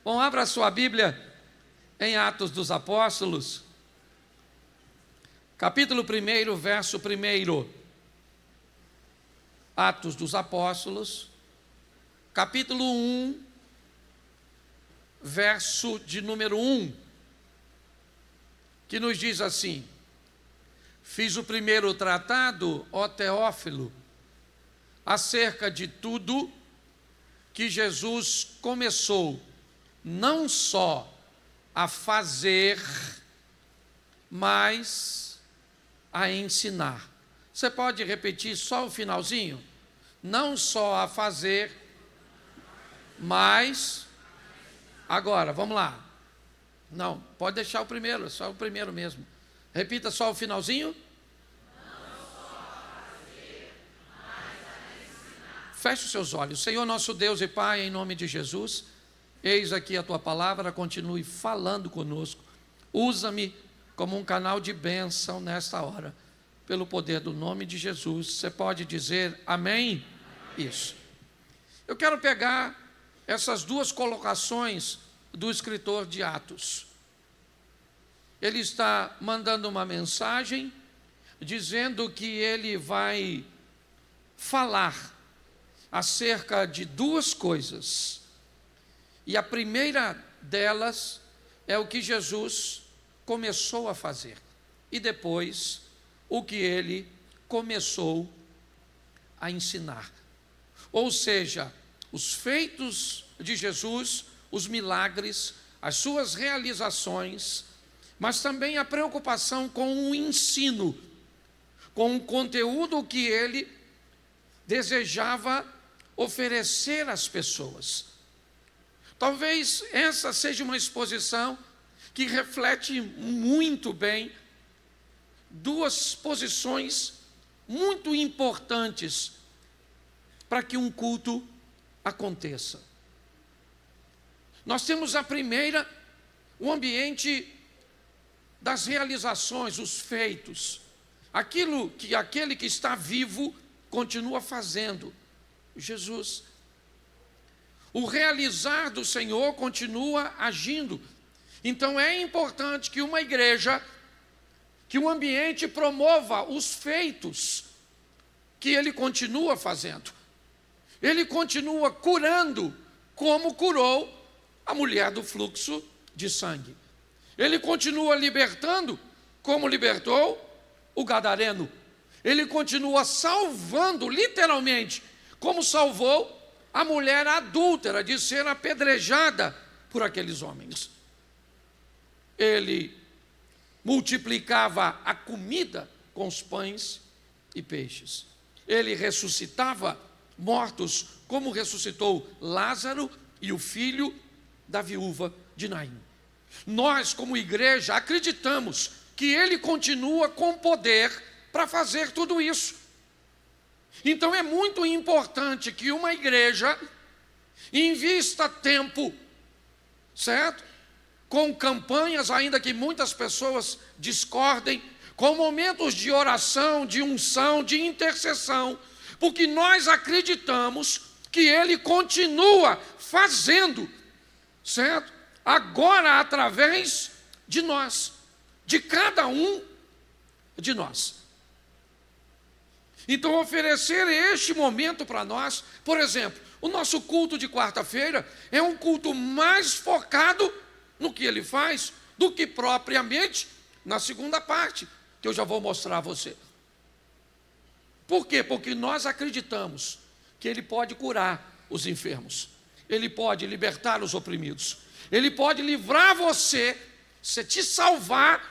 Bom, abra a sua Bíblia em Atos dos Apóstolos, capítulo 1, verso 1. Atos dos Apóstolos, capítulo 1, verso de número 1, que nos diz assim: fiz o primeiro tratado, ó Teófilo, acerca de tudo que Jesus começou, não só a fazer, mas a ensinar. Você pode repetir só o finalzinho? Não só a fazer, mas... Agora, vamos lá. Não, pode deixar o primeiro, só o primeiro mesmo. Repita só o finalzinho. Feche os seus olhos. Senhor nosso Deus e Pai, em nome de Jesus, eis aqui a Tua palavra, continue falando conosco. Usa-me como um canal de bênção nesta hora, pelo poder do nome de Jesus. Você pode dizer amém? Isso. Eu quero pegar essas duas colocações do escritor de Atos. Ele está mandando uma mensagem, dizendo que ele vai falar acerca de duas coisas. E a primeira delas é o que Jesus começou a fazer. E depois, o que ele começou a ensinar. Ou seja, os feitos de Jesus, os milagres, as suas realizações, mas também a preocupação com o ensino, com o conteúdo que ele desejava oferecer às pessoas. Talvez essa seja uma exposição que reflete muito bem duas posições muito importantes para que um culto aconteça. Nós temos a primeira, o ambiente das realizações, os feitos, aquilo que aquele que está vivo continua fazendo, Jesus. O realizar do Senhor continua agindo. Então é importante que uma igreja, que um ambiente promova os feitos que ele continua fazendo. Ele continua curando, como curou a mulher do fluxo de sangue. Ele continua libertando, como libertou o gadareno. Ele continua salvando, literalmente, como salvou a mulher adúltera de ser apedrejada por aqueles homens. Ele multiplicava a comida com os pães e peixes. Ele ressuscitava mortos, como ressuscitou Lázaro e o filho da viúva de Naim. Nós, como igreja, acreditamos que ele continua com poder para fazer tudo isso. Então é muito importante que uma igreja invista tempo, certo? Com campanhas, ainda que muitas pessoas discordem, com momentos de oração, de unção, de intercessão, porque nós acreditamos que ele continua fazendo, certo? Agora através de nós, de cada um de nós. Então oferecer este momento para nós, por exemplo, o nosso culto de quarta-feira é um culto mais focado no que ele faz do que propriamente na segunda parte, que eu já vou mostrar a você. Por quê? Porque nós acreditamos que ele pode curar os enfermos, ele pode libertar os oprimidos, ele pode livrar você, se te salvar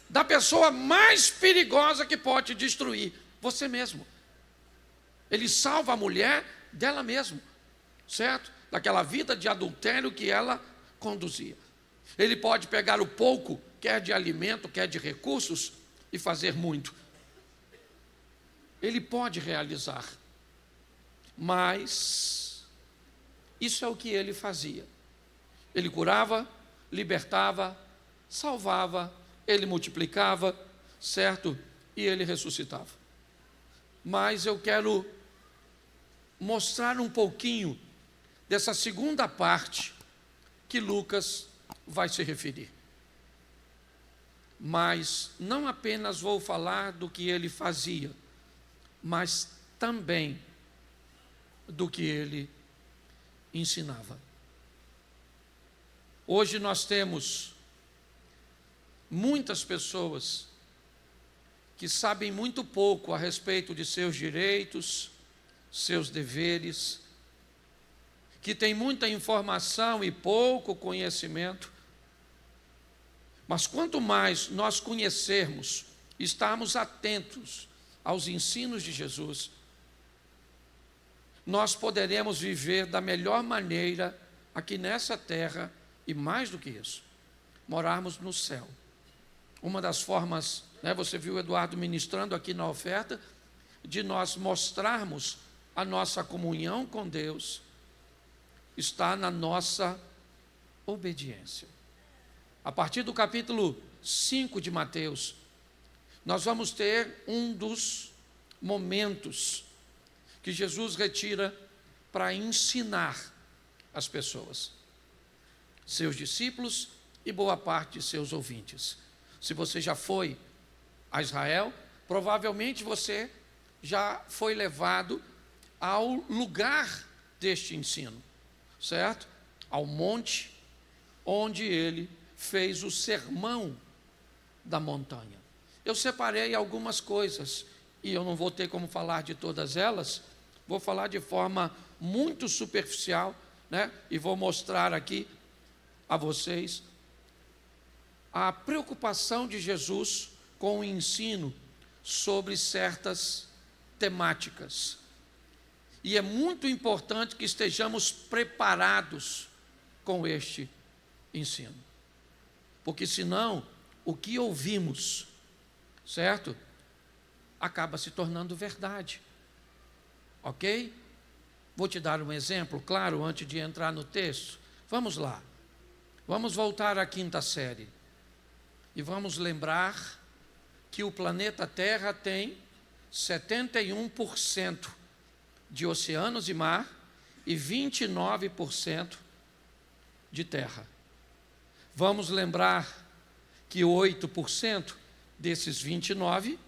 da pessoa mais perigosa que pode destruir, você mesmo. Ele salva a mulher dela mesma, certo? Daquela vida de adultério que ela conduzia. Ele pode pegar o pouco, quer de alimento, quer de recursos, e fazer muito. Ele pode realizar, mas isso é o que ele fazia. Ele curava, libertava, salvava, ele multiplicava, certo? E ele ressuscitava. Mas eu quero mostrar um pouquinho dessa segunda parte que Lucas vai se referir. Mas não apenas vou falar do que ele fazia, mas também do que ele ensinava. Hoje nós temos muitas pessoas que sabem muito pouco a respeito de seus direitos, seus deveres, que têm muita informação e pouco conhecimento. Mas quanto mais nós conhecermos, estarmos atentos aos ensinos de Jesus, nós poderemos viver da melhor maneira aqui nessa terra e mais do que isso, morarmos no céu. Uma das formas, você viu o Eduardo ministrando aqui na oferta, de nós mostrarmos a nossa comunhão com Deus, está na nossa obediência. A partir do capítulo 5 de Mateus, nós vamos ter um dos momentos que Jesus retira para ensinar as pessoas, seus discípulos e boa parte de seus ouvintes. Se você já foi a Israel, provavelmente você já foi levado ao lugar deste ensino, certo? Ao monte onde ele fez o sermão da montanha. Eu separei algumas coisas, e eu não vou ter como falar de todas elas, vou falar de forma muito superficial, e vou mostrar aqui a vocês a preocupação de Jesus com o ensino sobre certas temáticas. E é muito importante que estejamos preparados com este ensino. Porque senão, o que ouvimos, certo? Acaba se tornando verdade. Ok? Vou te dar um exemplo, claro, antes de entrar no texto. Vamos lá. Vamos voltar à quinta série. E vamos lembrar que o planeta Terra tem 71% de oceanos e mar e 29% de terra. Vamos lembrar que 8% desses 29%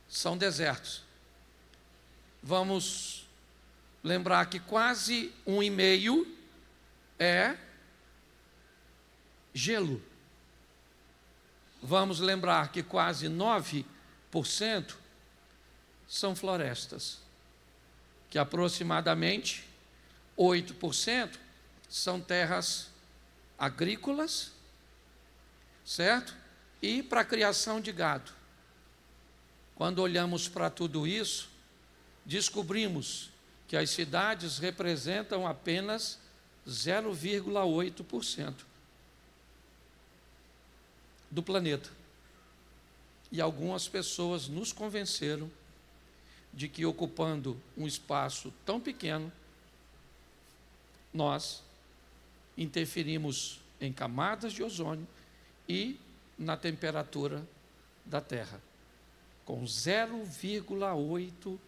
são desertos. Vamos lembrar que quase 1,5% é gelo. Vamos lembrar que quase 9% são florestas, que aproximadamente 8% são terras agrícolas, certo? E para a criação de gado. Quando olhamos para tudo isso, descobrimos que as cidades representam apenas 0,8% do planeta. E algumas pessoas nos convenceram de que ocupando um espaço tão pequeno, nós interferimos em camadas de ozônio e na temperatura da Terra, com 0,8%.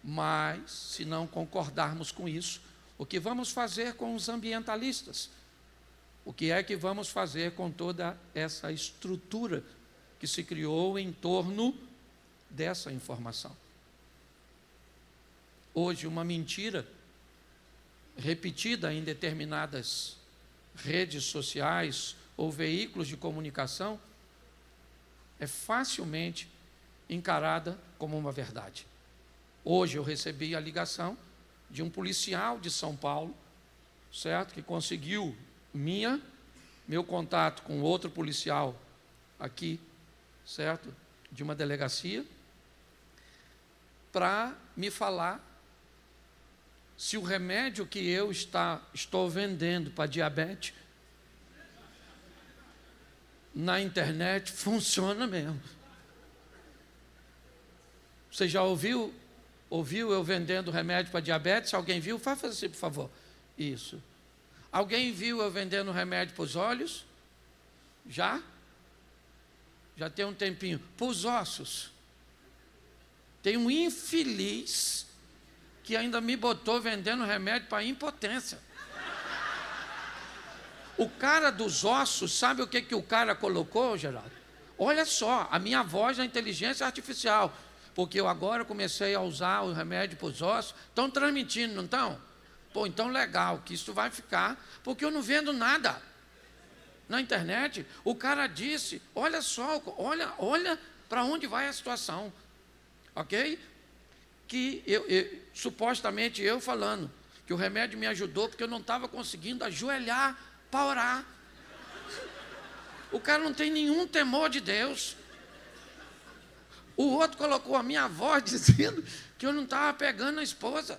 Mas, se não concordarmos com isso, o que vamos fazer com os ambientalistas? O que é que vamos fazer com toda essa estrutura que se criou em torno dessa informação? Hoje, uma mentira repetida em determinadas redes sociais ou veículos de comunicação é facilmente encarada como uma verdade. Hoje eu recebi a ligação de um policial de São Paulo, certo? Que conseguiu meu contato com outro policial aqui, certo? De uma delegacia, para me falar se o remédio que eu estou vendendo para diabetes na internet funciona mesmo. Você já ouviu eu vendendo remédio para diabetes? Alguém viu? Faça assim, por favor. Isso. Alguém viu eu vendendo remédio para os olhos? Já? Já tem um tempinho. Para os ossos. Tem um infeliz que ainda me botou vendendo remédio para impotência. O cara dos ossos, sabe o que o cara colocou, Geraldo? Olha só, a minha voz é inteligência artificial, porque eu agora comecei a usar o remédio para os ossos. Estão transmitindo, não estão? Pô, então legal, que isso vai ficar, porque eu não vendo nada na internet. O cara disse, olha só, olha para onde vai a situação, ok? Que supostamente eu falando que o remédio me ajudou porque eu não estava conseguindo ajoelhar para orar. O cara não tem nenhum temor de Deus. O outro colocou a minha voz dizendo que eu não estava pegando a esposa.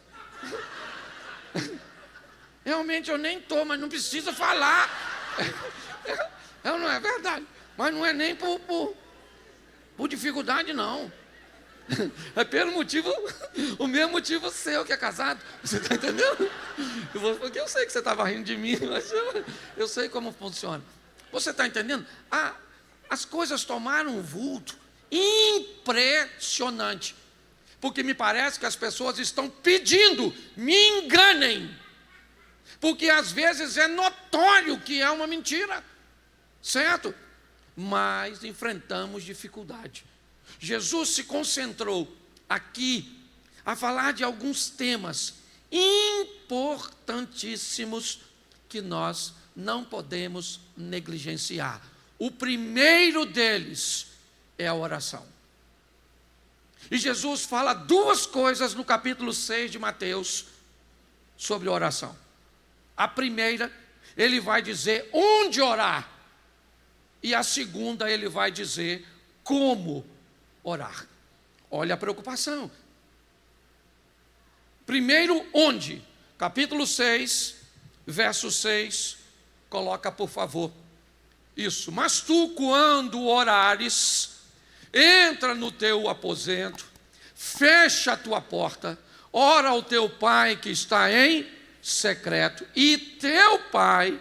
Realmente eu nem estou, mas não precisa falar. Não é verdade. Mas não é nem por dificuldade, não. É pelo motivo, o mesmo motivo seu que é casado. Você está entendendo? Porque eu sei que você estava rindo de mim, mas eu sei como funciona. Você está entendendo? As coisas tomaram um vulto impressionante. Porque me parece que as pessoas estão pedindo, me enganem. Porque às vezes é notório que é uma mentira. Certo? Mas enfrentamos dificuldade. Jesus se concentrou aqui a falar de alguns temas importantíssimos que nós não podemos negligenciar. O primeiro deles é a oração. E Jesus fala duas coisas no capítulo 6 de Mateus sobre oração. A primeira, ele vai dizer onde orar. E a segunda, ele vai dizer como orar. Olha a preocupação. Primeiro, onde? Capítulo 6, verso 6. Coloca, por favor. Isso. Mas tu, quando orares, entra no teu aposento, fecha a tua porta, ora ao teu pai que está em secreto, e teu pai,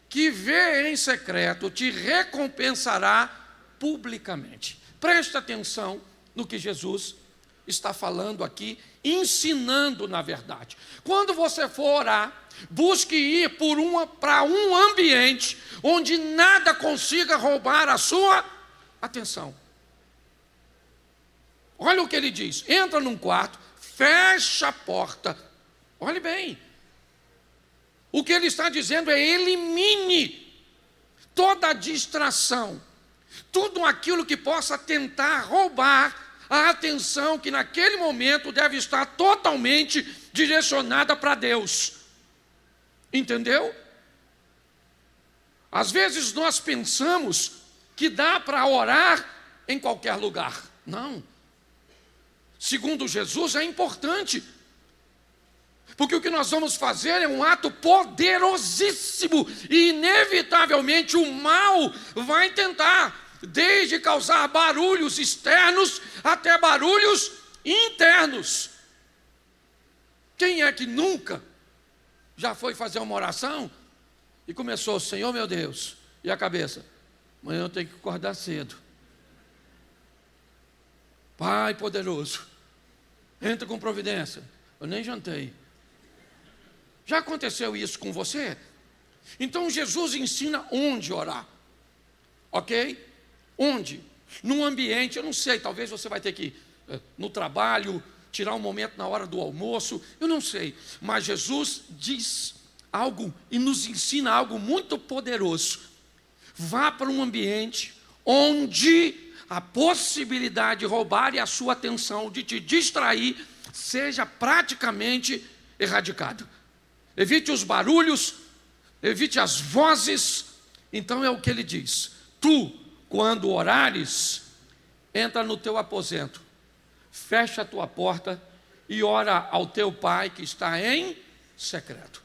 que vê em secreto, te recompensará publicamente. Presta atenção no que Jesus está falando aqui, ensinando na verdade. Quando você for orar, busque ir para um ambiente onde nada consiga roubar a sua atenção. Olha o que ele diz: entra num quarto, fecha a porta. Olhe bem, o que ele está dizendo é: elimine toda a distração, tudo aquilo que possa tentar roubar a atenção que naquele momento deve estar totalmente direcionada para Deus. Entendeu? Às vezes nós pensamos que dá para orar em qualquer lugar. Não. Segundo Jesus, é importante. Porque o que nós vamos fazer é um ato poderosíssimo. E inevitavelmente o mal vai tentar, desde causar barulhos externos até barulhos internos. Quem é que nunca já foi fazer uma oração e começou: Senhor meu Deus, e a cabeça: amanhã eu tenho que acordar cedo. Pai poderoso, entra com providência. Eu nem jantei. Já aconteceu isso com você? Então Jesus ensina onde orar. Ok? Onde? Num ambiente, eu não sei, talvez você vai ter que no trabalho, tirar um momento na hora do almoço, eu não sei. Mas Jesus diz algo e nos ensina algo muito poderoso. Vá para um ambiente onde a possibilidade de roubar a sua atenção, de te distrair, seja praticamente erradicado. Evite os barulhos, evite as vozes. Então é o que ele diz: tu, quando orares, entra no teu aposento, fecha a tua porta e ora ao teu pai que está em secreto.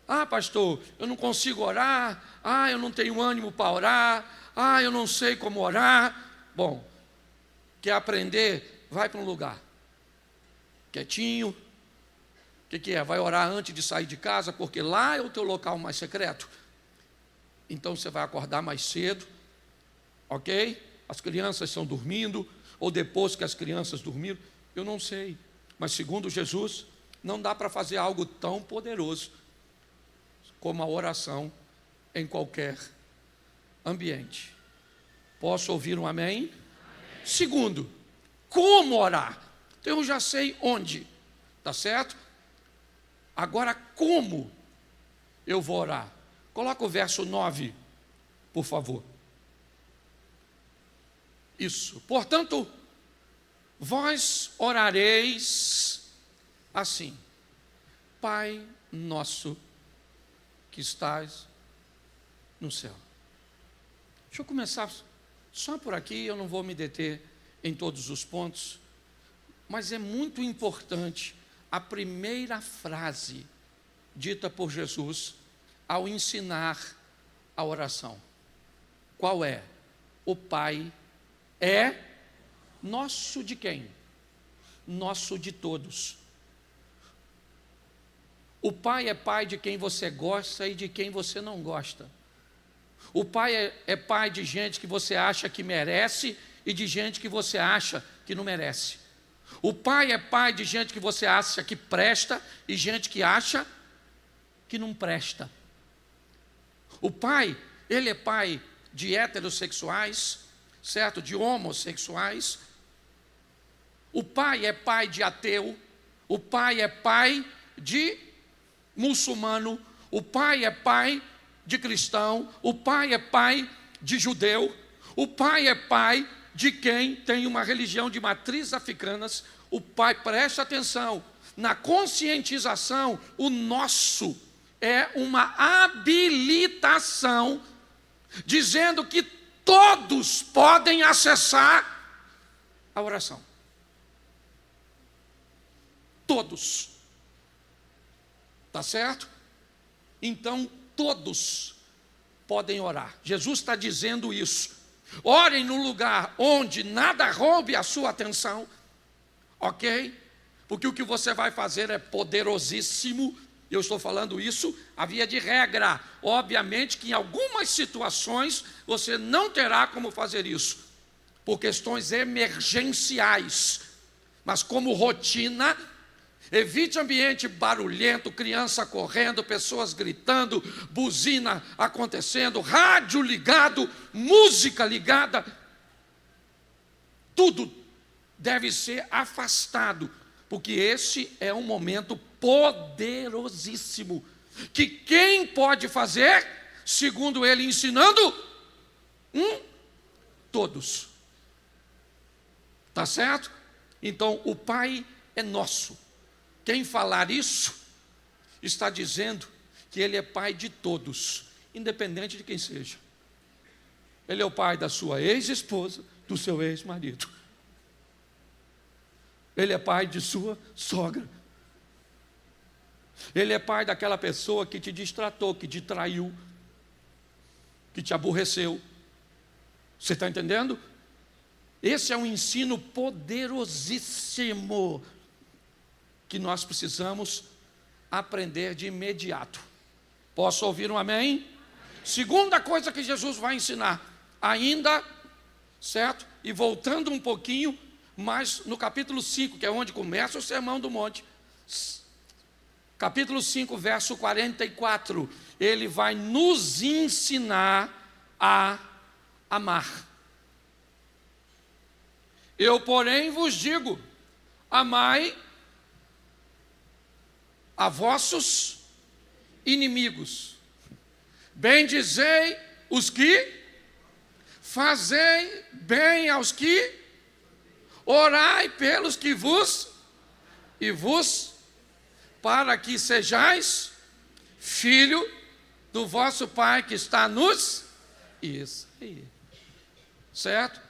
Ah, pastor, eu não consigo orar. Ah, eu não tenho ânimo para orar. Ah, eu não sei como orar. Bom, quer aprender? Vai para um lugar quietinho. O que é? Vai orar antes de sair de casa, porque lá é o teu local mais secreto. Então você vai acordar mais cedo, ok? As crianças estão dormindo, ou depois que as crianças dormiram, eu não sei. Mas segundo Jesus, não dá para fazer algo tão poderoso como a oração em qualquer ambiente. Posso ouvir um amém? Amém. Segundo, como orar? Então eu já sei onde, tá certo? Agora como eu vou orar? Coloca o verso 9, por favor. Isso. Portanto, vós orareis assim: Pai nosso que estás no céu. Deixa eu começar só por aqui, eu não vou me deter em todos os pontos, mas é muito importante a primeira frase dita por Jesus ao ensinar a oração. Qual é? O Pai é nosso de quem? Nosso de todos. O Pai é pai de quem você gosta e de quem você não gosta. O Pai é pai de gente que você acha que merece e de gente que você acha que não merece. O Pai é pai de gente que você acha que presta e gente que acha que não presta. O Pai, Ele é pai de heterossexuais, certo? De homossexuais. O Pai é pai de ateu. O Pai é pai de muçulmano. O Pai é pai de cristão. O Pai é pai de judeu. O Pai é pai de quem tem uma religião de matriz africanas. O Pai, preste atenção, na conscientização, o nosso é uma habilitação, dizendo que todos podem acessar a oração. Todos. Tá certo? Então, todos podem orar. Jesus está dizendo isso. Orem no lugar onde nada roube a sua atenção, ok? Porque o que você vai fazer é poderosíssimo. Eu estou falando isso a via de regra. Obviamente que em algumas situações você não terá como fazer isso, por questões emergenciais. Mas como rotina, evite ambiente barulhento, criança correndo, pessoas gritando, buzina acontecendo, rádio ligado, música ligada. Tudo deve ser afastado, porque esse é um momento poderosíssimo, que quem pode fazer, segundo ele ensinando? Todos. Tá certo? Então o Pai é nosso. Quem falar isso, está dizendo que Ele é pai de todos, independente de quem seja. Ele é o pai da sua ex-esposa, do seu ex-marido. Ele é pai de sua sogra. Ele é pai daquela pessoa que te distratou, que te traiu, que te aborreceu. Você está entendendo? Esse é um ensino poderosíssimo que nós precisamos aprender de imediato. Posso ouvir um amém? Segunda coisa que Jesus vai ensinar, ainda, certo? E voltando um pouquinho, mas no capítulo 5, que é onde começa o Sermão do Monte, capítulo 5, verso 44, ele vai nos ensinar a amar. Eu, porém, vos digo, amai a vossos inimigos, bendizei os que, fazei bem aos que, orai pelos que vos, para que sejais filho do vosso Pai que está nos, isso aí, certo?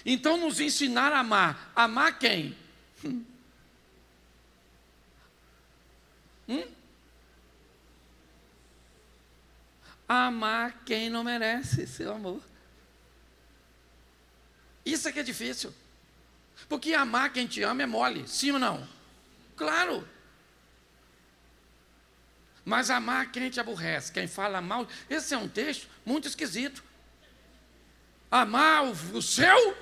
Então nos ensinar a amar. Amar quem? Amar quem não merece seu amor. Isso é que é difícil. Porque amar quem te ama é mole, sim ou não? Claro. Mas amar quem te aborrece, quem fala mal, esse é um texto muito esquisito. Amar o seu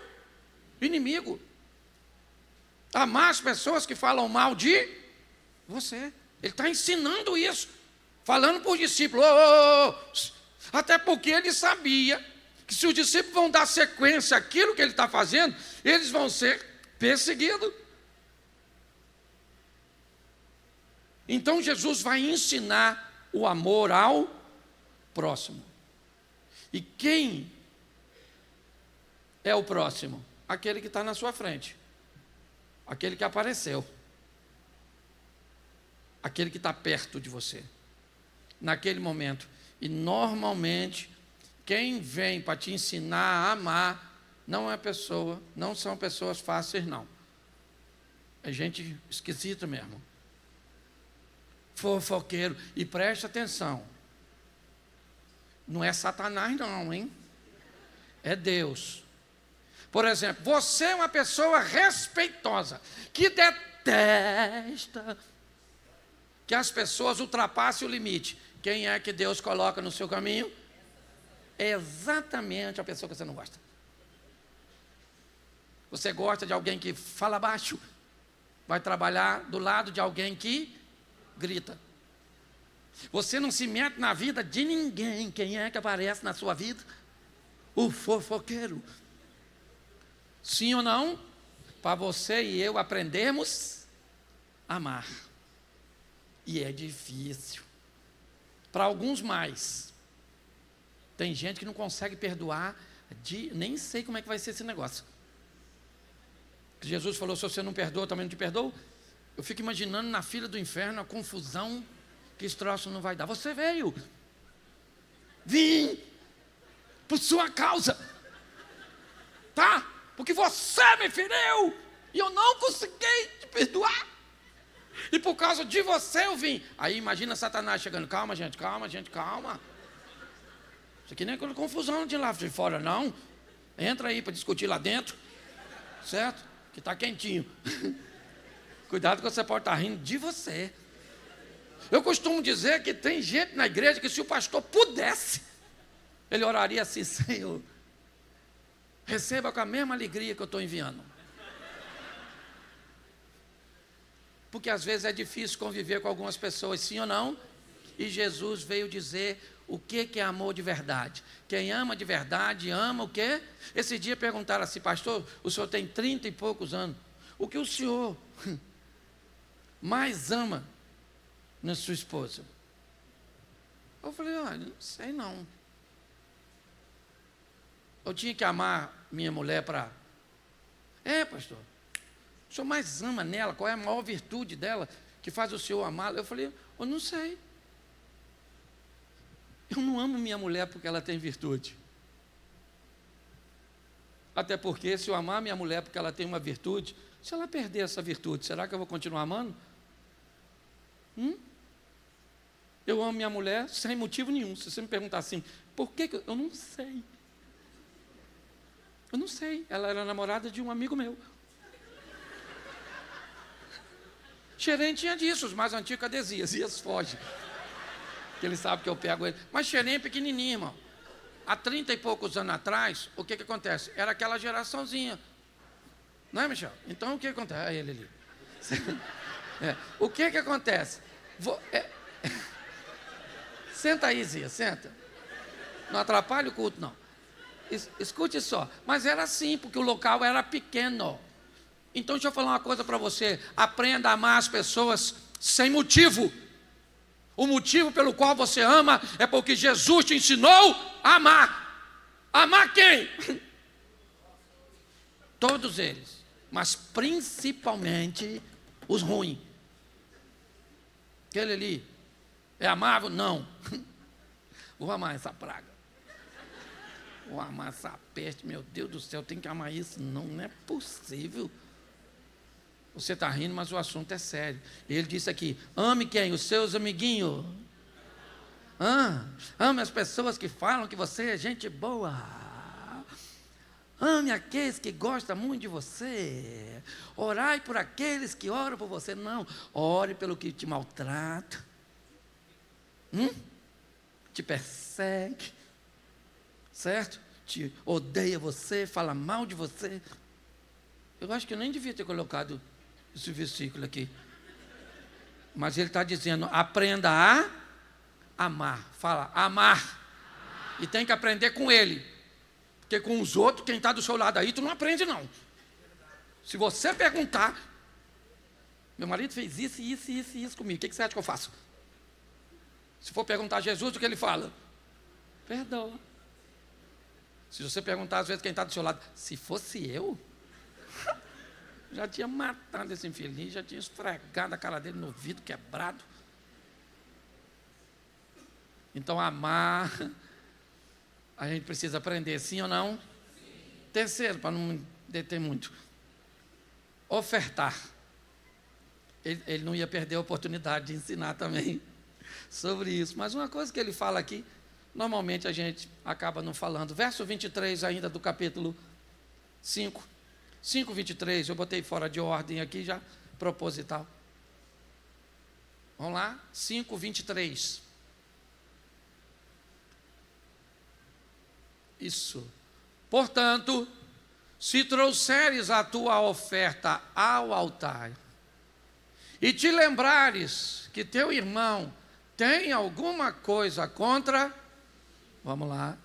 inimigo. Amar as pessoas que falam mal de você. Ele está ensinando isso. falando para os discípulos, ô, até porque ele sabia que se os discípulos vão dar sequência àquilo que ele está fazendo, eles vão ser perseguidos. Então Jesus vai ensinar o amor ao próximo. E quem é o próximo? Aquele que está na sua frente, aquele que apareceu, aquele que está perto de você, naquele momento. E normalmente, quem vem para te ensinar a amar, não são pessoas fáceis, não. É gente esquisita mesmo. Fofoqueiro. E preste atenção, não é Satanás não, hein? É Deus. Por exemplo, você é uma pessoa respeitosa, que detesta que as pessoas ultrapassem o limite. Quem é que Deus coloca no seu caminho? É exatamente a pessoa que você não gosta. Você gosta de alguém que fala baixo, vai trabalhar do lado de alguém que grita. Você não se mete na vida de ninguém. Quem é que aparece na sua vida? O fofoqueiro. Sim ou não? Para você e eu aprendermos a amar. E é difícil. Para alguns mais. Tem gente que não consegue perdoar, nem sei como é que vai ser esse negócio. Jesus falou, se você não perdoa, eu também não te perdoo. Eu fico imaginando na fila do inferno a confusão que esse troço não vai dar. Você veio. Vim por sua causa. Tá? Porque você me feriu e eu não consegui te perdoar. E por causa de você eu vim. Aí imagina Satanás chegando. Calma, gente, calma. Isso aqui nem é confusão de lá de fora, não. Entra aí para discutir lá dentro. Certo? Que está quentinho. Cuidado que você pode estar rindo de você. Eu costumo dizer que tem gente na igreja que se o pastor pudesse, ele oraria assim, Senhor, receba com a mesma alegria que eu estou enviando. Porque às vezes é difícil conviver com algumas pessoas, sim ou não? E Jesus veio dizer o que é amor de verdade. Quem ama de verdade, ama o quê? Esse dia perguntaram assim, pastor, o senhor tem 30 e poucos anos. O que o senhor mais ama na sua esposa? Eu falei, olha, não sei não. Eu tinha que amar minha mulher para... pastor, o senhor mais ama nela? Qual é a maior virtude dela que faz o senhor amá-la? Eu falei, eu não sei. Eu não amo minha mulher porque ela tem virtude. Até porque se eu amar minha mulher porque ela tem uma virtude, se ela perder essa virtude, será que eu vou continuar amando? Eu amo minha mulher sem motivo nenhum. Se você me perguntar assim, por que eu não sei. Eu não sei. Ela era namorada de um amigo meu. Xerém tinha disso, os mais antigos, cadê Zias foge. Que ele sabe que eu pego ele. Mas Xerém é pequenininho, irmão. Há 30 e poucos anos atrás, o que acontece? Era aquela geraçãozinha. Não é, Michel? Então, o que acontece? Olha ele ali. O que acontece? Senta aí, Zia, senta. Não atrapalha o culto, não. Escute só. Mas era assim, porque o local era pequeno. Então, deixa eu falar uma coisa para você. Aprenda a amar as pessoas sem motivo. O motivo pelo qual você ama é porque Jesus te ensinou a amar. Amar quem? Todos eles. Mas principalmente os ruins. Aquele ali é amável? Não. Vou amar essa praga. Vou amar essa peste. Meu Deus do céu, tem que amar isso? Não é possível. Você está rindo, mas o assunto é sério. Ele disse aqui, ame quem? Os seus amiguinhos. Ame as pessoas que falam que você é gente boa. Ame aqueles que gostam muito de você. Orai por aqueles que oram por você. Não, ore pelo que te maltrata. Te persegue. Certo? Te odeia você, fala mal de você. Eu acho que eu nem devia ter colocado esse versículo aqui. Mas ele está dizendo, aprenda a amar. Fala, amar. E tem que aprender com ele. Porque com os outros, quem está do seu lado aí, tu não aprende não. Se você perguntar, meu marido fez isso, isso, isso e isso comigo, o que você acha que eu faço? Se for perguntar a Jesus, o que ele fala? Perdoa. Se você perguntar às vezes quem está do seu lado, se fosse eu, já tinha matado esse infeliz, já tinha esfregado a cara dele no vidro quebrado. Então amar, a gente precisa aprender, sim ou não? Sim. Terceiro, para não me deter muito, ofertar. Ele não ia perder a oportunidade de ensinar também sobre isso. Mas uma coisa que ele fala aqui, normalmente a gente acaba não falando. Verso 23 ainda do capítulo 5. 5:23, eu botei fora de ordem aqui já, proposital. Vamos lá? 5:23. Isso. Portanto, se trouxeres a tua oferta ao altar, e te lembrares que teu irmão tem alguma coisa contra, vamos lá,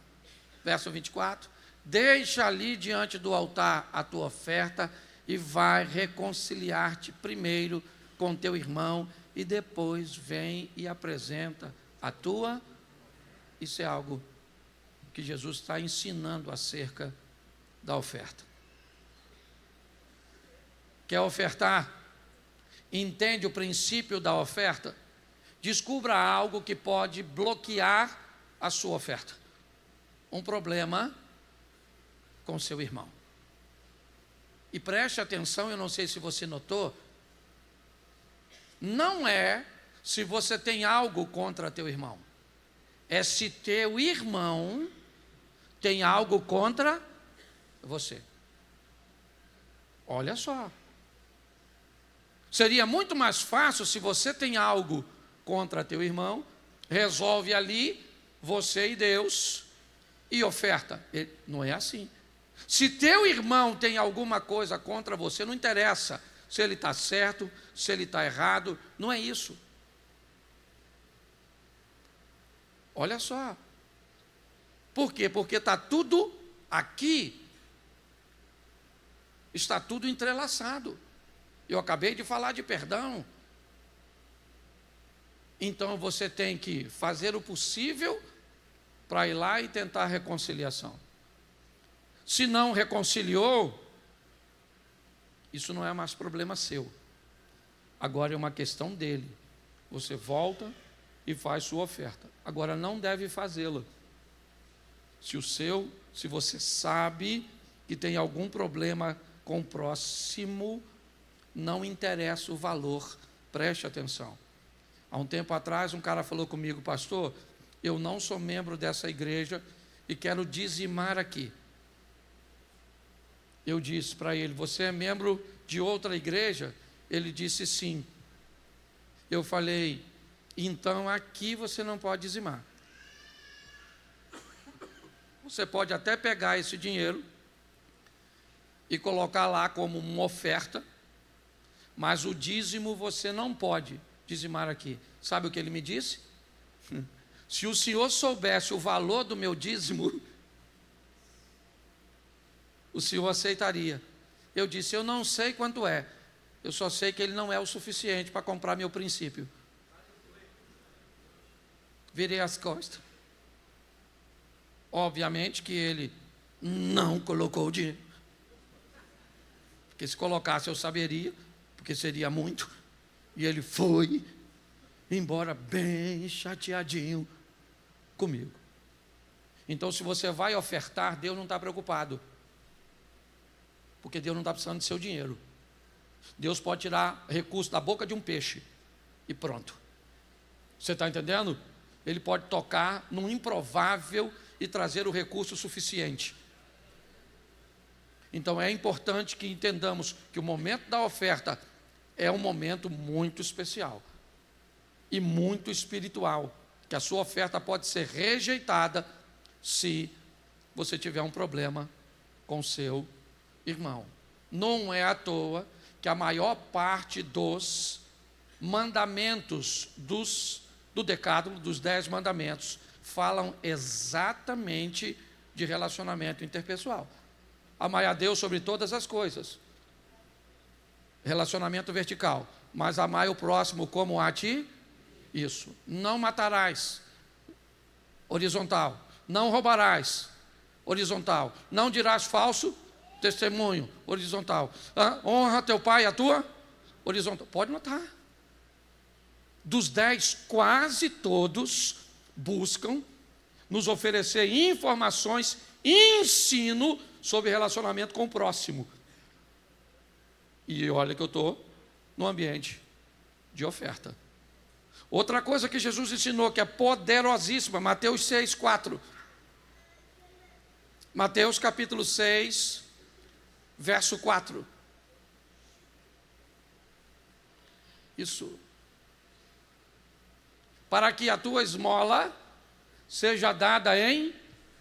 verso 24, deixa ali diante do altar a tua oferta e vai reconciliar-te primeiro com teu irmão e depois vem e apresenta a tua. Isso é algo que Jesus está ensinando acerca da oferta. Quer ofertar? Entende o princípio da oferta? Descubra algo que pode bloquear a sua oferta. Um problema com seu irmão. E preste atenção, eu não sei se você notou, não é se você tem algo contra teu irmão, é se teu irmão tem algo contra você. Olha só. Seria muito mais fácil se você tem algo contra teu irmão, resolve ali, você e Deus, e oferta. Não é assim. Se teu irmão tem alguma coisa contra você, não interessa se ele está certo, se ele está errado, não é isso. Olha só. Por quê? Porque está tudo aqui, está tudo entrelaçado. Eu acabei de falar de perdão. Então você tem que fazer o possível para ir lá e tentar a reconciliação. Se não reconciliou, isso não é mais problema seu. Agora é uma questão dele. Você volta e faz sua oferta. Agora não deve fazê-la. Se você sabe que tem algum problema com o próximo, não interessa o valor, preste atenção. Há um tempo atrás, um cara falou comigo, pastor, eu não sou membro dessa igreja e quero dizimar aqui. Eu disse para ele, você é membro de outra igreja? Ele disse sim. Eu falei, então aqui você não pode dizimar. Você pode até pegar esse dinheiro e colocar lá como uma oferta, mas o dízimo você não pode dizimar aqui. Sabe o que ele me disse? Se o senhor soubesse o valor do meu dízimo, o senhor aceitaria. Eu disse, eu não sei quanto é, eu só sei que ele não é o suficiente para comprar meu princípio. Virei as costas. Obviamente que ele não colocou o dinheiro. Porque se colocasse eu saberia, porque seria muito. E ele foi embora bem chateadinho comigo. Então, se você vai ofertar, Deus não está preocupado. Porque Deus não está precisando do seu dinheiro. Deus pode tirar recurso da boca de um peixe e pronto. Você está entendendo? Ele pode tocar num improvável e trazer o recurso suficiente. Então é importante que entendamos que o momento da oferta é um momento muito especial e muito espiritual, que a sua oferta pode ser rejeitada se você tiver um problema com seu irmão. Não é à toa que a maior parte dos mandamentos dos do Decálogo, dos 10 mandamentos, falam exatamente de relacionamento interpessoal. Amai a Deus sobre todas as coisas. Relacionamento vertical. Mas amai o próximo como a ti. Isso. Não matarás. Horizontal. Não roubarás. Horizontal. Não dirás falso testemunho. Horizontal. Honra teu pai e a tua. Horizontal. Pode notar. Dos 10, quase todos buscam nos oferecer informações, ensino sobre relacionamento com o próximo. E olha que eu estou no ambiente de oferta. Outra coisa que Jesus ensinou, que é poderosíssima, Mateus 6, 4. Mateus capítulo 6, verso 4. Isso. Para que a tua esmola seja dada em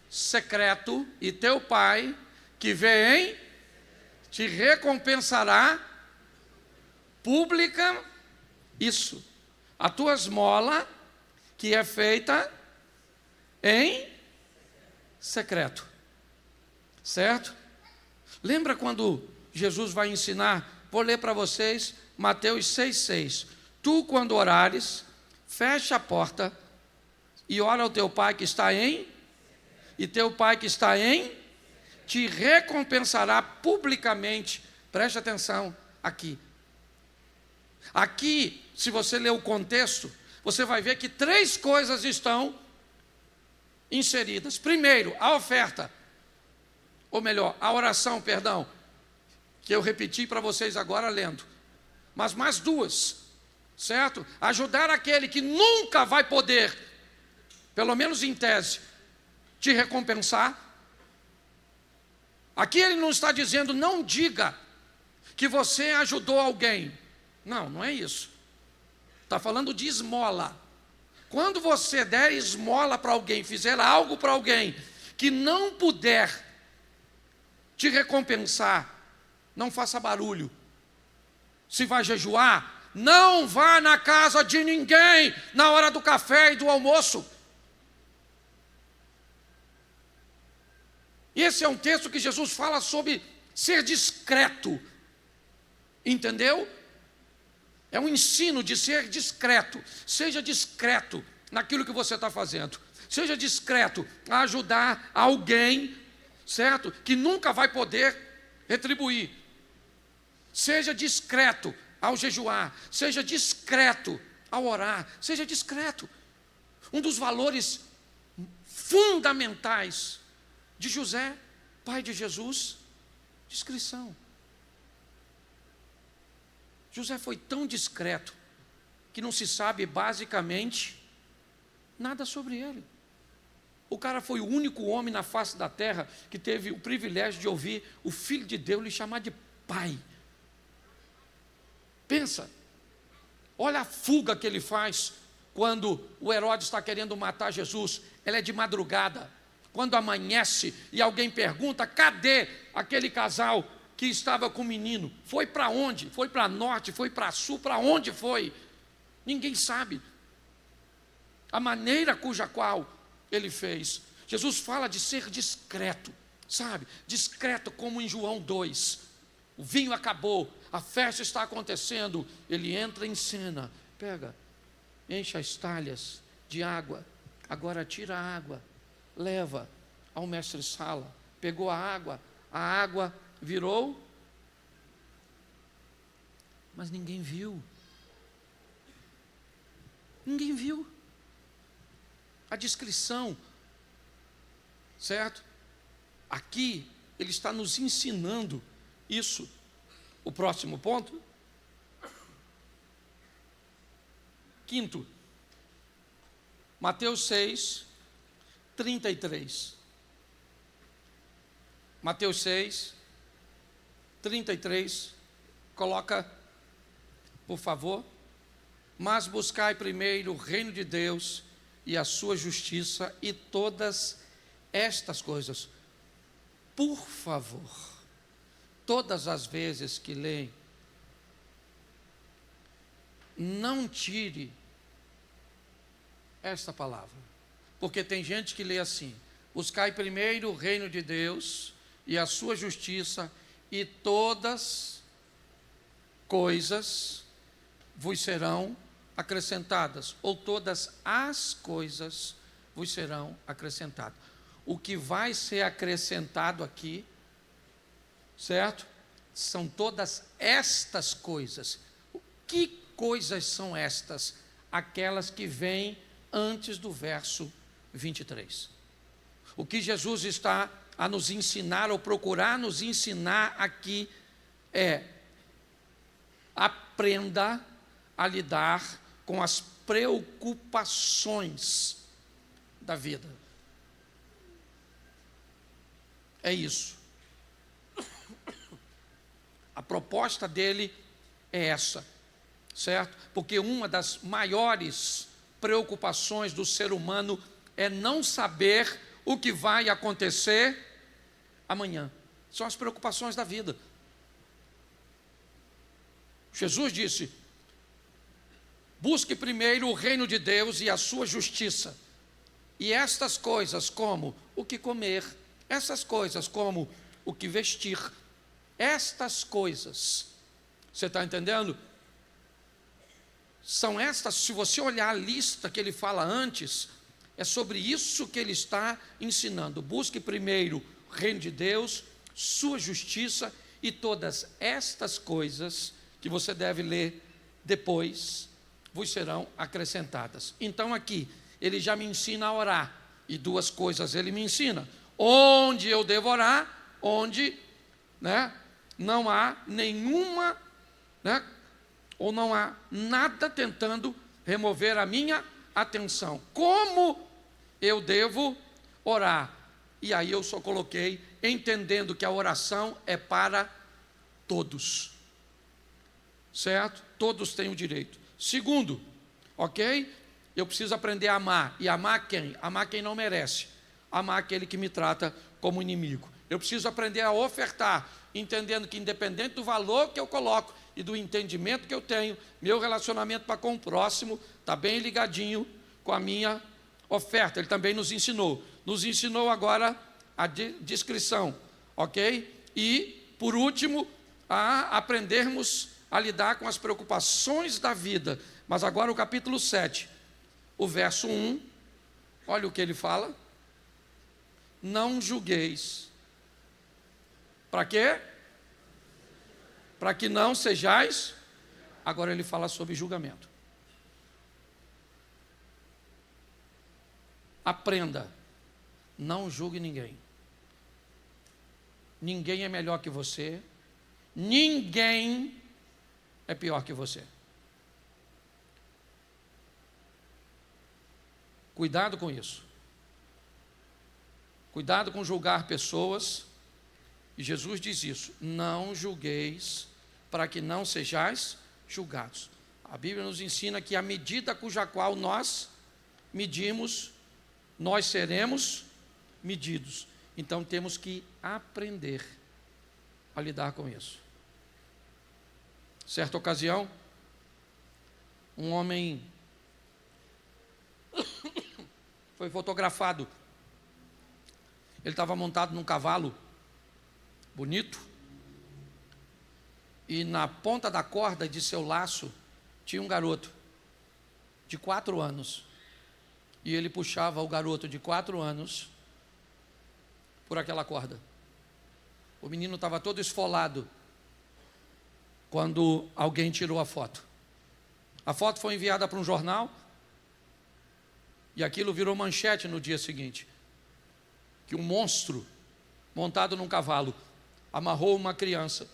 secreto, e teu Pai, que vê em, te recompensará pública. Isso. A tua esmola, que é feita em secreto. Certo? Lembra quando Jesus vai ensinar? Vou ler para vocês Mateus 6,6. Tu, quando orares, fecha a porta e ora ao teu Pai que está em, e teu Pai que está em, te recompensará publicamente. Preste atenção aqui. Aqui, se você ler o contexto, você vai ver que 3 coisas estão inseridas. Primeiro, a oferta. Ou melhor, a oração, perdão, que eu repeti para vocês agora lendo. Mas mais 2, certo? Ajudar aquele que nunca vai poder, pelo menos em tese, te recompensar. Aqui ele não está dizendo, não diga que você ajudou alguém. Não, não é isso. Está falando de esmola. Quando você der esmola para alguém, fizer algo para alguém que não puder te recompensar, não faça barulho. Se vai jejuar, não vá na casa de ninguém na hora do café e do almoço. Esse é um texto que Jesus fala sobre ser discreto. Entendeu? É um ensino de ser discreto. Seja discreto naquilo que você está fazendo. Seja discreto a ajudar alguém, certo? Que nunca vai poder retribuir. Seja discreto ao jejuar. Seja discreto ao orar. Seja discreto. Um dos valores fundamentais de José, pai de Jesus, discrição. José foi tão discreto que não se sabe basicamente nada sobre ele. O cara foi o único homem na face da terra que teve o privilégio de ouvir o Filho de Deus lhe chamar de pai. Pensa, olha a fuga que ele faz quando o Herodes está querendo matar Jesus. Ela é de madrugada, quando amanhece e alguém pergunta, cadê aquele casal que estava com o menino? Foi para onde? Foi para norte, foi para sul, para onde foi? Ninguém sabe. A maneira cuja qual ele fez. Jesus fala de ser discreto, sabe? Discreto como em João 2. O vinho acabou, a festa está acontecendo, ele entra em cena, pega, enche as talhas de água, agora tira a água, leva ao mestre-sala, pegou a água virou, mas ninguém viu. Ninguém viu. A descrição, certo? Aqui ele está nos ensinando isso. O próximo ponto. Quinto, Mateus 6, 33. Mateus 6, 33. Coloca, por favor. Mas buscai primeiro o reino de Deus e a sua justiça, e todas estas coisas, por favor, todas as vezes que leem, não tire esta palavra. Porque tem gente que lê assim: buscai primeiro o reino de Deus e a sua justiça, e todas coisas vos serão acrescentadas, ou todas as coisas vos serão acrescentadas. O que vai ser acrescentado aqui, certo? São todas estas coisas. Que coisas são estas? Aquelas que vêm antes do verso 23. O que Jesus está a nos ensinar, ou procurar nos ensinar aqui, é: aprenda a lidar com as preocupações da vida. É isso. A proposta dele é essa, certo? Porque uma das maiores preocupações do ser humano é não saber o que vai acontecer amanhã. São as preocupações da vida. Jesus disse: busque primeiro o reino de Deus e a sua justiça, e estas coisas, como o que comer, essas coisas como o que vestir, estas coisas, você está entendendo? São estas, se você olhar a lista que ele fala antes, é sobre isso que ele está ensinando. Busque primeiro o reino de Deus, sua justiça, e todas estas coisas que você deve ler depois vos serão acrescentadas. Então aqui ele já me ensina a orar, e duas coisas ele me ensina: onde eu devo orar, onde, não há nenhuma, ou não há nada tentando remover a minha atenção. Como eu devo orar? E aí eu só coloquei, entendendo que a oração é para todos, certo? Todos têm o direito. Segundo, ok? Eu preciso aprender a amar. E amar quem? Amar quem não merece. Amar aquele que me trata como inimigo. Eu preciso aprender a ofertar, entendendo que, independente do valor que eu coloco e do entendimento que eu tenho, meu relacionamento para com o próximo está bem ligadinho com a minha oferta. Ele também nos ensinou agora a descrição, ok? E, por último, a aprendermos a lidar com as preocupações da vida. Mas agora o capítulo 7, o verso 1, olha o que ele fala: não julgueis. Para quê? Para que não sejais. Agora ele fala sobre julgamento. Aprenda, não julgue ninguém. Ninguém é melhor que você, ninguém é pior que você. Cuidado com isso. Cuidado com julgar pessoas. E Jesus diz isso: não julgueis, para que não sejais julgados. A Bíblia nos ensina que a medida cuja qual nós medimos, nós seremos medidos. Então temos que aprender a lidar com isso. Certa ocasião, um homem foi fotografado. Ele estava montado num cavalo bonito, e na ponta da corda de seu laço tinha um garoto de 4 anos, e ele puxava o garoto de 4 anos por aquela corda. O menino estava todo esfolado quando alguém tirou a foto. A foto foi enviada para um jornal, e aquilo virou manchete no dia seguinte, que um monstro montado num cavalo amarrou uma criança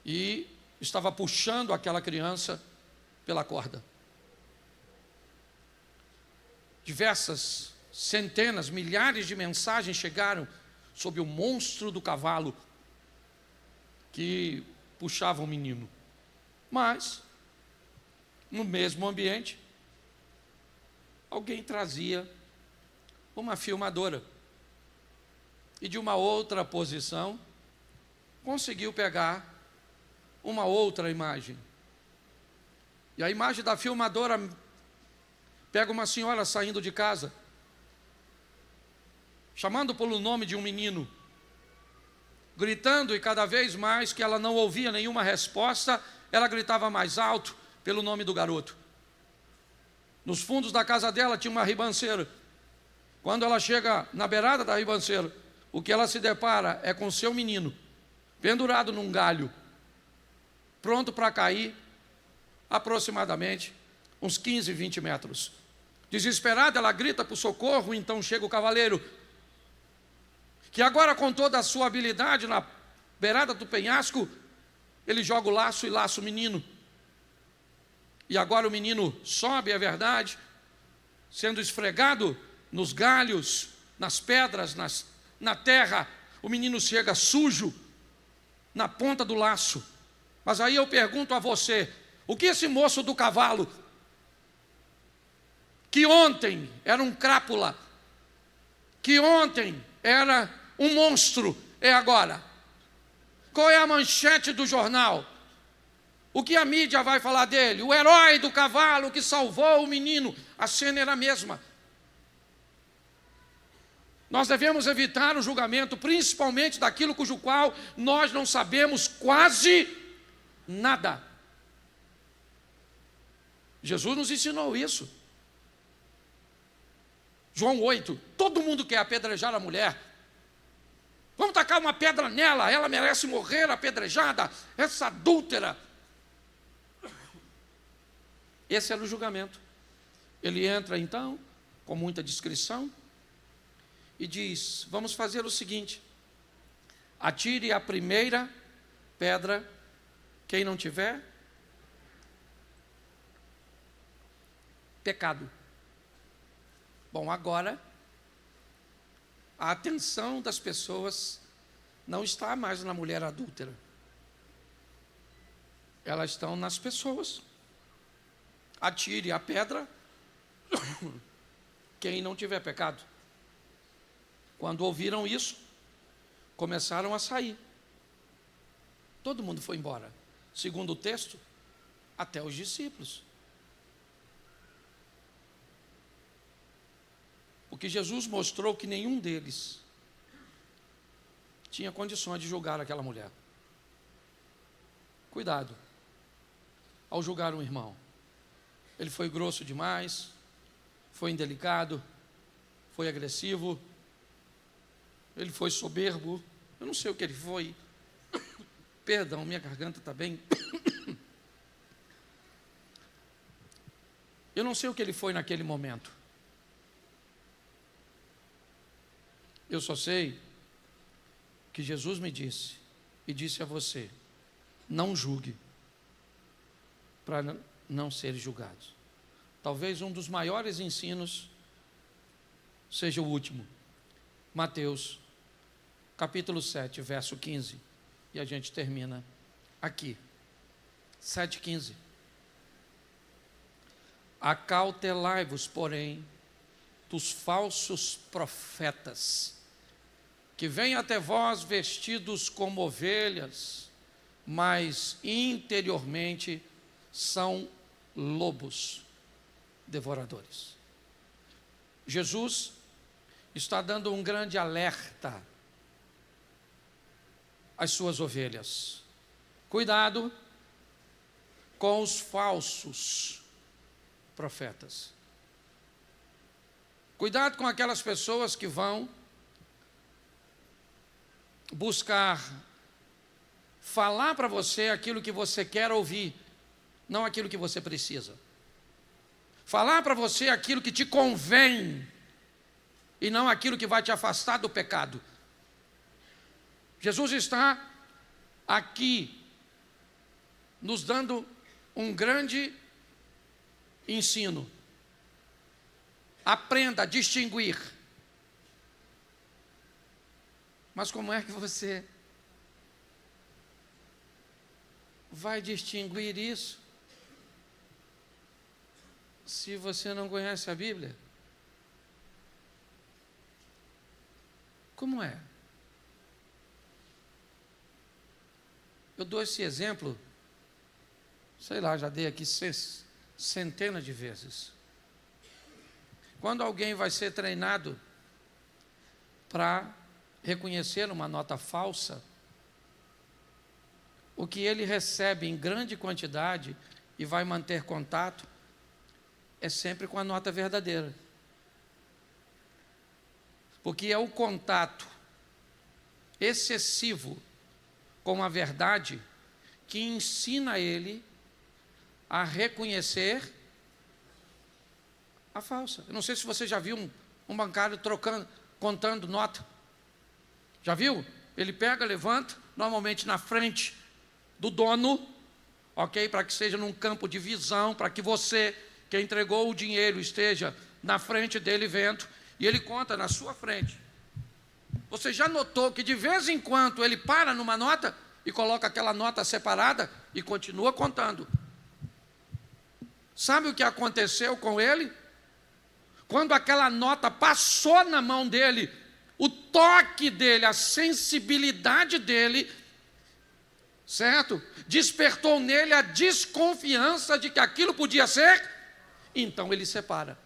e estava puxando aquela criança pela corda. Diversas, centenas, milhares de mensagens chegaram sobre o monstro do cavalo que puxava o menino. Mas, no mesmo ambiente, alguém trazia uma filmadora e, de uma outra posição, conseguiu pegar uma outra imagem. E a imagem da filmadora pega uma senhora saindo de casa, chamando pelo nome de um menino, gritando, e cada vez mais que ela não ouvia nenhuma resposta, ela gritava mais alto pelo nome do garoto. Nos fundos da casa dela tinha uma ribanceira. Quando ela chega na beirada da ribanceira, o que ela se depara é com seu menino, pendurado num galho, pronto para cair, aproximadamente uns 15, 20 metros. Desesperada, ela grita por socorro, então chega o cavaleiro, que agora, com toda a sua habilidade, na beirada do penhasco, ele joga o laço e laça o menino. E agora o menino sobe, é verdade, sendo esfregado nos galhos, nas pedras, na terra. O menino chega sujo na ponta do laço. Mas aí eu pergunto a você, o que esse moço do cavalo, que ontem era um crápula, que ontem era um monstro, é agora? Qual é a manchete do jornal? O que a mídia vai falar dele? O herói do cavalo que salvou o menino. A cena era a mesma. Nós devemos evitar o julgamento, principalmente daquilo cujo qual nós não sabemos quase nada. Jesus nos ensinou isso. João 8, todo mundo quer apedrejar a mulher. Vamos tacar uma pedra nela, ela merece morrer apedrejada, essa adúltera. Esse era o julgamento. Ele entra então, com muita discrição, e diz: vamos fazer o seguinte, atire a primeira pedra, quem não tiver pecado. Bom, agora a atenção das pessoas não está mais na mulher adúltera. Elas estão nas pessoas. Atire a pedra quem não tiver pecado. Quando ouviram isso, começaram a sair. Todo mundo foi embora. Segundo o texto, até os discípulos. Porque Jesus mostrou que nenhum deles tinha condições de julgar aquela mulher. Cuidado ao julgar um irmão. Ele foi grosso demais, foi indelicado, foi agressivo, ele foi soberbo, eu não sei o que ele foi. Perdão, minha garganta está bem. Eu não sei o que ele foi naquele momento. Eu só sei que Jesus me disse, e disse a você: não julgue, para não ser julgados. Talvez um dos maiores ensinos seja o último. Mateus, capítulo 7, verso 15. E a gente termina aqui. 7,15. Acautelai-vos, porém, dos falsos profetas, que vêm até vós vestidos como ovelhas, mas interiormente são lobos devoradores. Jesus está dando um grande alerta às suas ovelhas. Cuidado com os falsos profetas. Cuidado com aquelas pessoas que vão buscar falar para você aquilo que você quer ouvir, não aquilo que você precisa. Falar para você aquilo que te convém e não aquilo que vai te afastar do pecado. Jesus está aqui nos dando um grande ensino. Aprenda a distinguir. Mas como é que você vai distinguir isso se você não conhece a Bíblia? Como é? Eu dou esse exemplo, sei lá, já dei aqui centenas de vezes. Quando alguém vai ser treinado para reconhecer uma nota falsa, o que ele recebe em grande quantidade e vai manter contato é sempre com a nota verdadeira. Porque é o contato excessivo com a verdade que ensina ele a reconhecer a falsa. Eu não sei se você já viu um bancário contando nota. Já viu? Ele pega, levanta, normalmente na frente do dono, ok? Para que seja num campo de visão, para que você, que entregou o dinheiro, esteja na frente dele vendo, e ele conta na sua frente. Você já notou que de vez em quando ele para numa nota e coloca aquela nota separada e continua contando? Sabe o que aconteceu com ele? Quando aquela nota passou na mão dele, o toque dele, a sensibilidade dele, certo? Despertou nele a desconfiança de que aquilo podia ser. Então ele separa,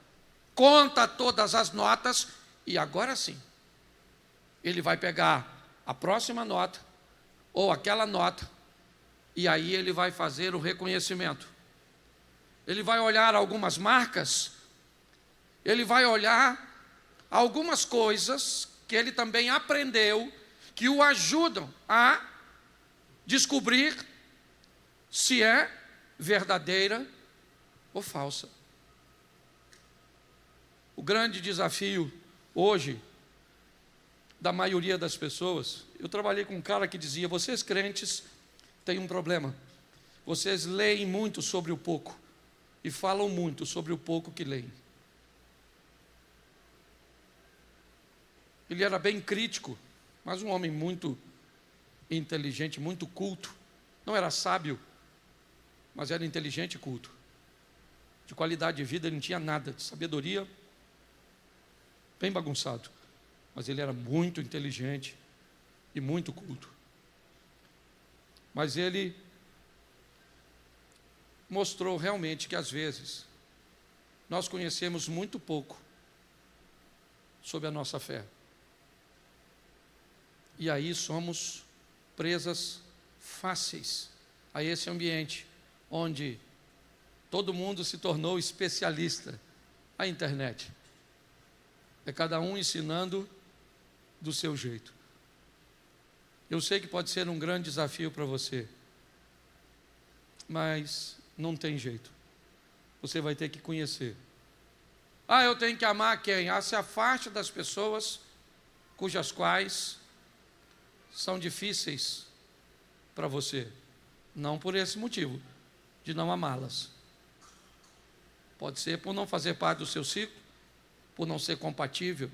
conta todas as notas e agora sim, ele vai pegar a próxima nota ou aquela nota e aí ele vai fazer o reconhecimento. Ele vai olhar algumas marcas, ele vai olhar algumas coisas que ele também aprendeu, que o ajudam a descobrir se é verdadeira ou falsa. O grande desafio hoje da maioria das pessoas, eu trabalhei com um cara que dizia: vocês crentes têm um problema, vocês leem muito sobre o pouco e falam muito sobre o pouco que leem. Ele era bem crítico, mas um homem muito inteligente, muito culto. Não era sábio, mas era inteligente e culto. De qualidade de vida ele não tinha nada, de sabedoria, bem bagunçado. Mas ele era muito inteligente e muito culto. Mas ele mostrou realmente que às vezes nós conhecemos muito pouco sobre a nossa fé. E aí somos presas fáceis a esse ambiente onde todo mundo se tornou especialista. A internet. É cada um ensinando do seu jeito. Eu sei que pode ser um grande desafio para você, mas não tem jeito. Você vai ter que conhecer. Eu tenho que amar quem? Se afaste das pessoas cujas quais são difíceis para você. Não por esse motivo, de não amá-las. Pode ser por não fazer parte do seu ciclo, por não ser compatível.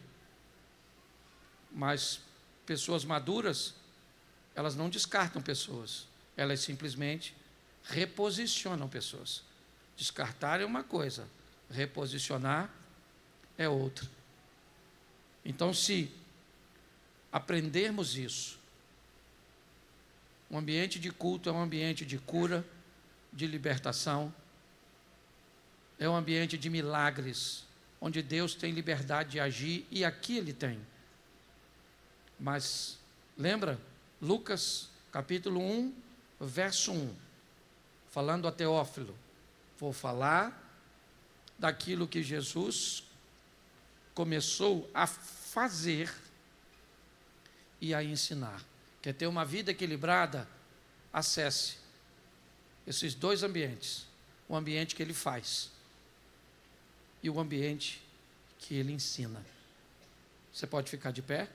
Mas pessoas maduras, elas não descartam pessoas. Elas simplesmente reposicionam pessoas. Descartar é uma coisa, reposicionar é outra. Então, se aprendermos isso, um ambiente de culto é um ambiente de cura, de libertação, é um ambiente de milagres, onde Deus tem liberdade de agir, e aqui Ele tem. Mas, lembra? Lucas, capítulo 1, verso 1, falando a Teófilo, vou falar daquilo que Jesus começou a fazer e a ensinar. Quer ter uma vida equilibrada? Acesse esses dois ambientes. O ambiente que ele faz e o ambiente que ele ensina. Você pode ficar de pé?